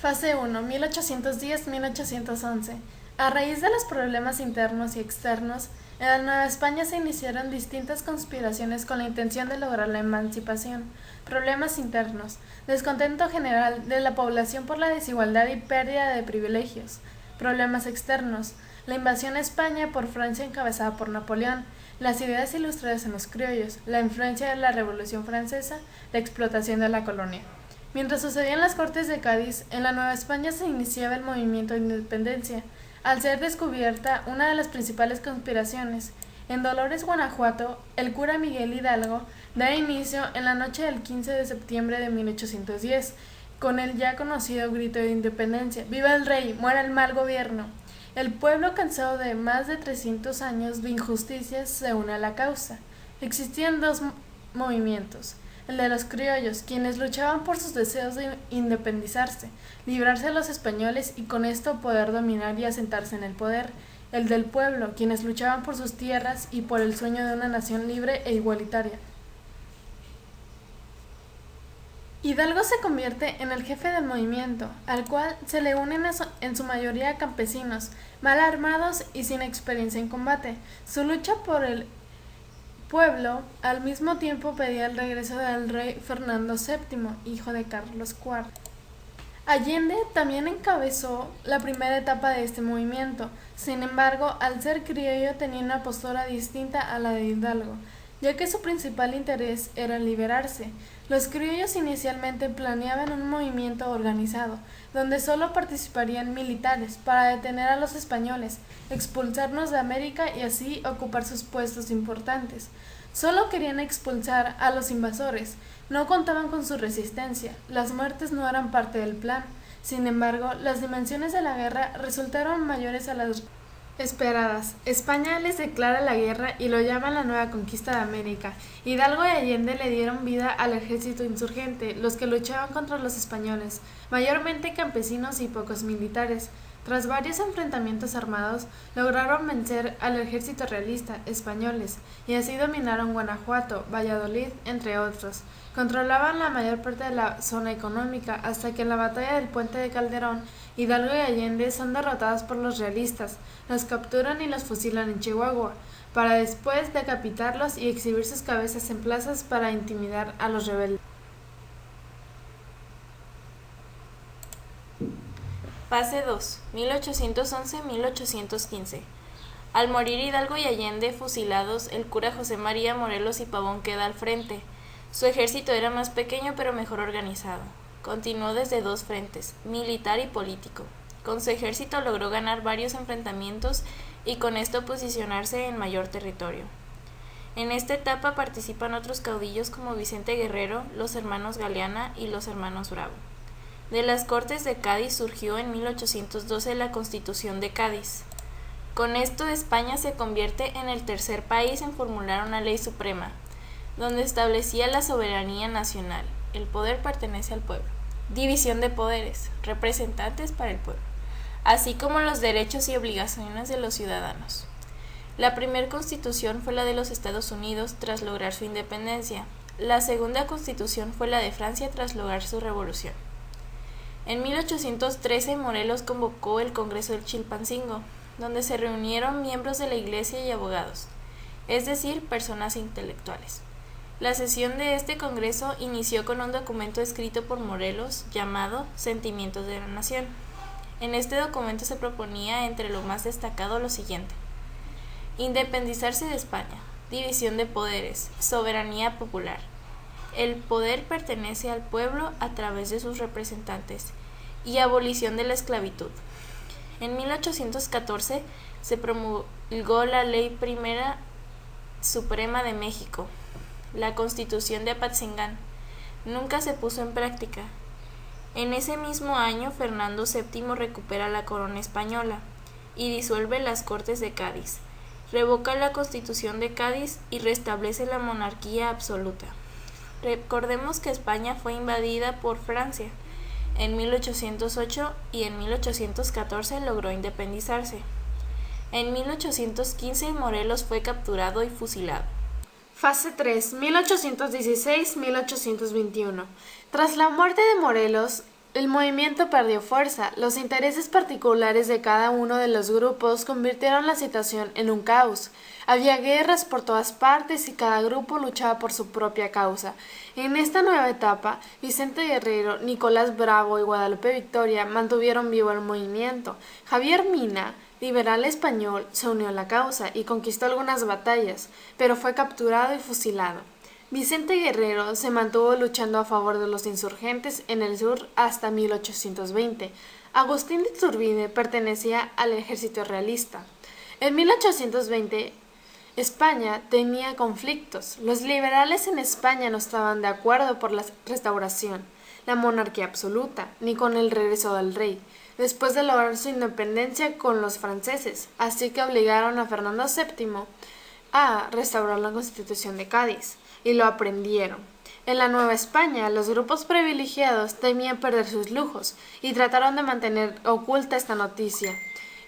Fase 1, 1810-1811. A raíz de los problemas internos y externos, en la Nueva España se iniciaron distintas conspiraciones con la intención de lograr la emancipación. Problemas internos: descontento general de la población por la desigualdad y pérdida de privilegios. Problemas externos: la invasión a España por Francia encabezada por Napoleón, las ideas ilustradas en los criollos, la influencia de la Revolución Francesa, la explotación de la colonia. Mientras sucedía en las Cortes de Cádiz, en la Nueva España se iniciaba el movimiento de independencia, al ser descubierta una de las principales conspiraciones. En Dolores, Guanajuato, el cura Miguel Hidalgo da inicio en la noche del 15 de septiembre de 1810, con el ya conocido grito de independencia: ¡Viva el rey! ¡Muera el mal gobierno! El pueblo, cansado de más de 300 años de injusticias, se une a la causa. Existían dos movimientos: el de los criollos, quienes luchaban por sus deseos de independizarse, librarse de los españoles y con esto poder dominar y asentarse en el poder; el del pueblo, quienes luchaban por sus tierras y por el sueño de una nación libre e igualitaria. Hidalgo se convierte en el jefe del movimiento, al cual se le unen en su mayoría campesinos, mal armados y sin experiencia en combate. Su lucha por el pueblo al mismo tiempo pedía el regreso del rey Fernando VII, hijo de Carlos IV. Allende también encabezó la primera etapa de este movimiento. Sin embargo, al ser criollo tenía una postura distinta a la de Hidalgo, ya que su principal interés era liberarse. Los criollos inicialmente planeaban un movimiento organizado, donde solo participarían militares para detener a los españoles, expulsarnos de América y así ocupar sus puestos importantes. Solo querían expulsar a los invasores, no contaban con su resistencia, las muertes no eran parte del plan. Sin embargo, las dimensiones de la guerra resultaron mayores a las esperadas. España les declara la guerra y lo llaman la nueva conquista de América. Hidalgo y Allende le dieron vida al ejército insurgente, los que luchaban contra los españoles, mayormente campesinos y pocos militares. Tras varios enfrentamientos armados, lograron vencer al ejército realista, españoles, y así dominaron Guanajuato, Valladolid, entre otros. Controlaban la mayor parte de la zona económica, hasta que en la batalla del Puente de Calderón, Hidalgo y Allende son derrotados por los realistas, los capturan y los fusilan en Chihuahua, para después decapitarlos y exhibir sus cabezas en plazas para intimidar a los rebeldes. Fase 2, 1811-1815. Al morir Hidalgo y Allende fusilados, el cura José María Morelos y Pavón queda al frente. Su ejército era más pequeño pero mejor organizado. Continuó desde dos frentes, militar y político. Con su ejército logró ganar varios enfrentamientos y con esto posicionarse en mayor territorio. En esta etapa participan otros caudillos como Vicente Guerrero, los hermanos Galeana y los hermanos Bravo. De las Cortes de Cádiz surgió en 1812 la Constitución de Cádiz. Con esto España se convierte en el tercer país en formular una ley suprema, donde establecía la soberanía nacional. El poder pertenece al pueblo. División de poderes, representantes para el pueblo, así como los derechos y obligaciones de los ciudadanos. La primera constitución fue la de los Estados Unidos tras lograr su independencia. La segunda constitución fue la de Francia tras lograr su revolución. En 1813 Morelos convocó el Congreso del Chilpancingo, donde se reunieron miembros de la Iglesia y abogados, es decir, personas intelectuales. La sesión de este Congreso inició con un documento escrito por Morelos llamado Sentimientos de la Nación. En este documento se proponía entre lo más destacado lo siguiente: independizarse de España, división de poderes, soberanía popular. El poder pertenece al pueblo a través de sus representantes y abolición de la esclavitud. En 1814 se promulgó la Ley Primera Suprema de México, la Constitución de Apatzingán. Nunca se puso en práctica. En ese mismo año Fernando VII recupera la corona española y disuelve las Cortes de Cádiz, revoca la Constitución de Cádiz y restablece la monarquía absoluta. Recordemos que España fue invadida por Francia en 1808 y en 1814 logró independizarse. En 1815 Morelos fue capturado y fusilado. Fase 3, 1816-1821. Tras la muerte de Morelos, El movimiento perdió fuerza. Los intereses particulares de cada uno de los grupos convirtieron la situación en un caos. Había guerras por todas partes y cada grupo luchaba por su propia causa. En esta nueva etapa, Vicente Guerrero, Nicolás Bravo y Guadalupe Victoria mantuvieron vivo el movimiento. Javier Mina, liberal español, se unió a la causa y conquistó algunas batallas, pero fue capturado y fusilado. Vicente Guerrero se mantuvo luchando a favor de los insurgentes en el sur hasta 1820. Agustín de Iturbide pertenecía al ejército realista. En 1820, España tenía conflictos. Los liberales en España no estaban de acuerdo por la restauración, la monarquía absoluta, ni con el regreso del rey, después de lograr su independencia con los franceses, así que obligaron a Fernando VII a restaurar la Constitución de Cádiz, y lo aprendieron. En la Nueva España, los grupos privilegiados temían perder sus lujos y trataron de mantener oculta esta noticia.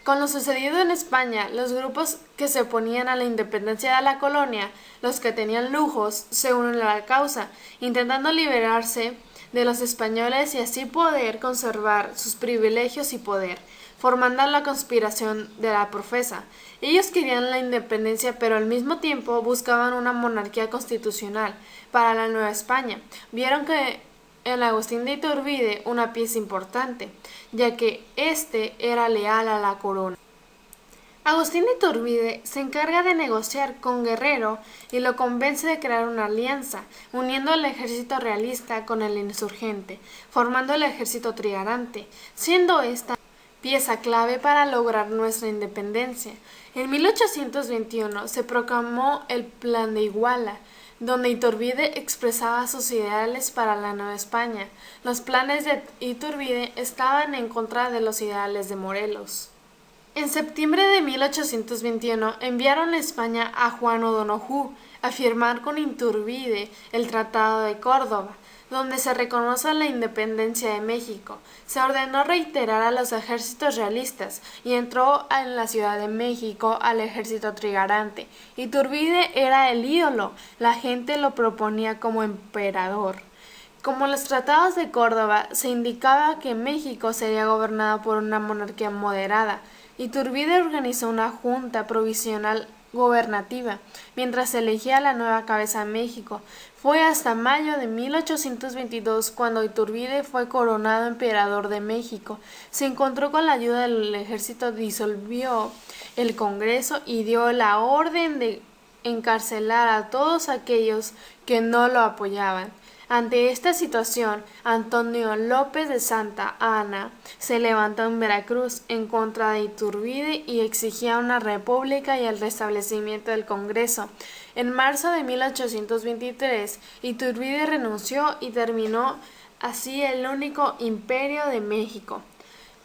Con lo sucedido en España, los grupos que se oponían a la independencia de la colonia, los que tenían lujos, se unen a la causa, intentando liberarse de los españoles y así poder conservar sus privilegios y poder, formando la conspiración de la profesa. Ellos querían la independencia, pero al mismo tiempo buscaban una monarquía constitucional para la Nueva España. Vieron que en Agustín de Iturbide una pieza importante, ya que éste era leal a la corona. Agustín de Iturbide se encarga de negociar con Guerrero y lo convence de crear una alianza, uniendo el ejército realista con el insurgente, formando el ejército trigarante, siendo esta pieza clave para lograr nuestra independencia. En 1821 se proclamó el Plan de Iguala, donde Iturbide expresaba sus ideales para la Nueva España. Los planes de Iturbide estaban en contra de los ideales de Morelos. En septiembre de 1821 enviaron a España a Juan O'Donoghue a firmar con Iturbide el Tratado de Córdoba, donde se reconoce la independencia de México. Se ordenó reiterar a los ejércitos realistas y entró en la Ciudad de México al ejército trigarante. Iturbide era el ídolo, la gente lo proponía como emperador. Como en los tratados de Córdoba, se indicaba que México sería gobernado por una monarquía moderada. Iturbide organizó una junta provisional gobernativa, mientras se elegía la nueva cabeza de México. Fue hasta mayo de 1822 cuando Iturbide fue coronado emperador de México. Se encontró con la ayuda del ejército, disolvió el Congreso y dio la orden de encarcelar a todos aquellos que no lo apoyaban. Ante esta situación, Antonio López de Santa Anna se levantó en Veracruz en contra de Iturbide y exigía una república y el restablecimiento del Congreso. En marzo de 1823, Iturbide renunció y terminó así el único imperio de México.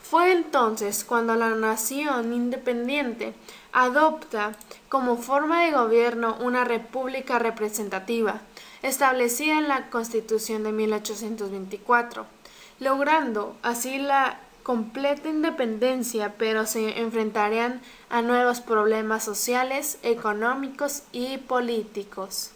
Fue entonces cuando la nación independiente adopta como forma de gobierno una república representativa, establecida en la Constitución de 1824, logrando así la completa independencia, pero se enfrentarían a nuevos problemas sociales, económicos y políticos.